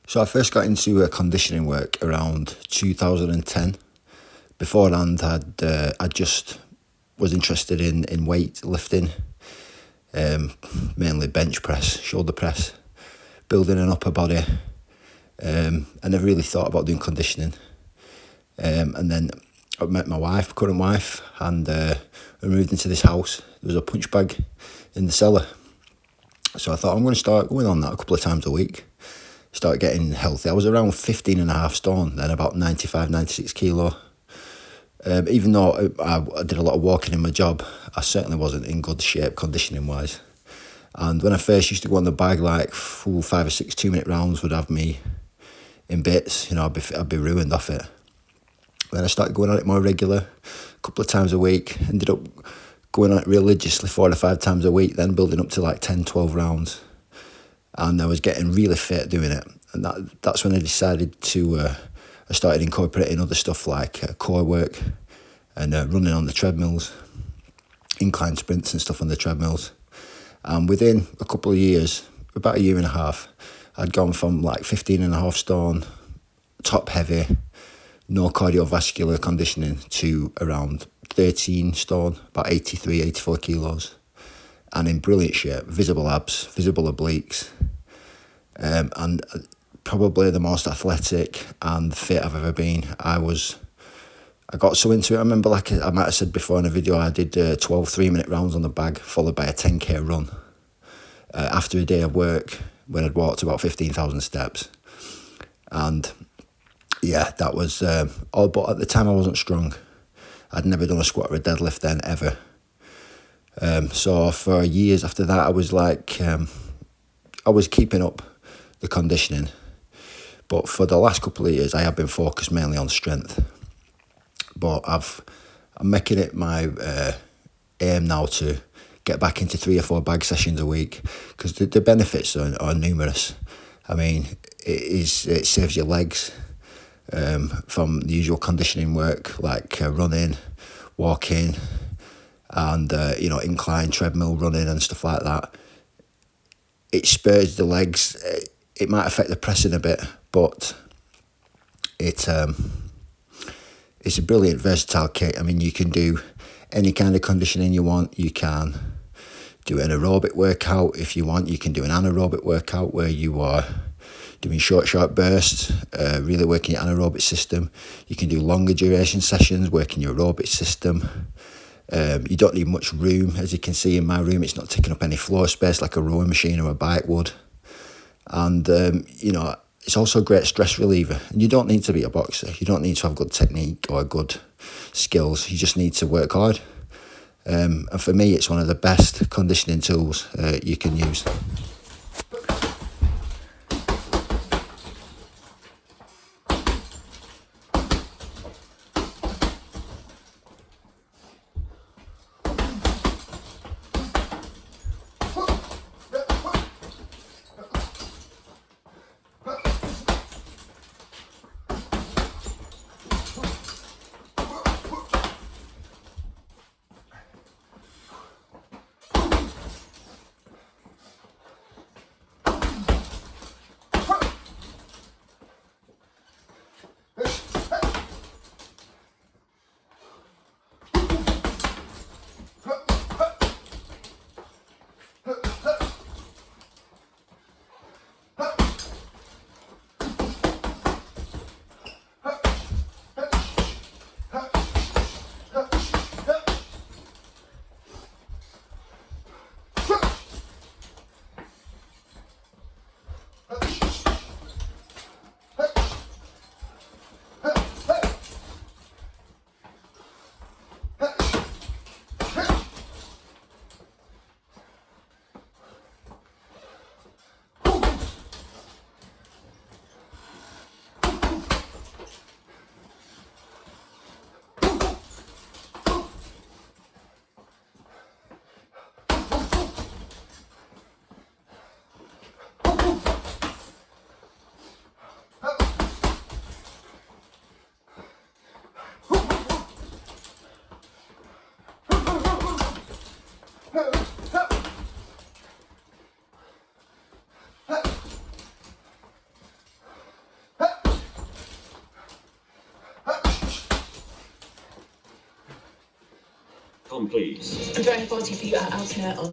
So I first got into conditioning work around 2010. Beforehand, I just was interested in weight lifting, mainly bench press, shoulder press, building an upper body. I never really thought about doing conditioning. And then I met my wife, current wife, and we moved into this house. There was a punch bag in the cellar. So I thought I'm going to start going on that a couple of times a week. Start getting healthy. I was around 15 and a half stone, then about 95, 96 kilo. Even though I did a lot of walking in my job, I certainly wasn't in good shape conditioning wise. And when I first used to go on the bag, like 5 or 6 2-minute rounds would have me in bits. You know, I'd be ruined off it. Then I started going on it more regular, a couple of times a week. Ended up going on it religiously 4 to 5 times a week, then building up to like 10, 12 rounds. And I was getting really fit doing it. And that's when I decided to, I started incorporating other stuff like core work and running on the treadmills, incline sprints and stuff on the treadmills. And within a couple of years, about a year and a half, I'd gone from like 15 and a half stone, top heavy, no cardiovascular conditioning, to around 13 stone, about 83, 84 kilos. And in brilliant shape, visible abs, visible obliques, and probably the most athletic and fit I've ever been. I got so into it. I remember, like I might have said before in a video, I did 12 3-minute rounds on the bag, followed by a 10k run after a day of work when I'd walked about 15,000 steps. And yeah, that was all. But at the time, I wasn't strong. I'd never done a squat or a deadlift then, ever. So for years after that, I was like, I was keeping up the conditioning. But for the last couple of years, I have been focused mainly on strength. But I'm making it my aim now to get back into 3 or 4 bag sessions a week, because the benefits are numerous. I mean, it saves your legs from the usual conditioning work like running, walking, and incline treadmill running and stuff like that. It spurs the legs. It might affect the pressing a bit, but it's a brilliant versatile kit. I mean, you can do any kind of conditioning you want. You can do an aerobic workout if you want. You can do an anaerobic workout where you are doing short bursts, really working your anaerobic system. You can do longer duration sessions, working your aerobic system. You don't need much room. As you can see in my room, it's not taking up any floor space like a rowing machine or a bike would. And, it's also a great stress reliever. And you don't need to be a boxer. You don't need to have good technique or good skills. You just need to work hard. And for me, it's one of the best conditioning tools you can use. I'm throwing a party for you at Alternate on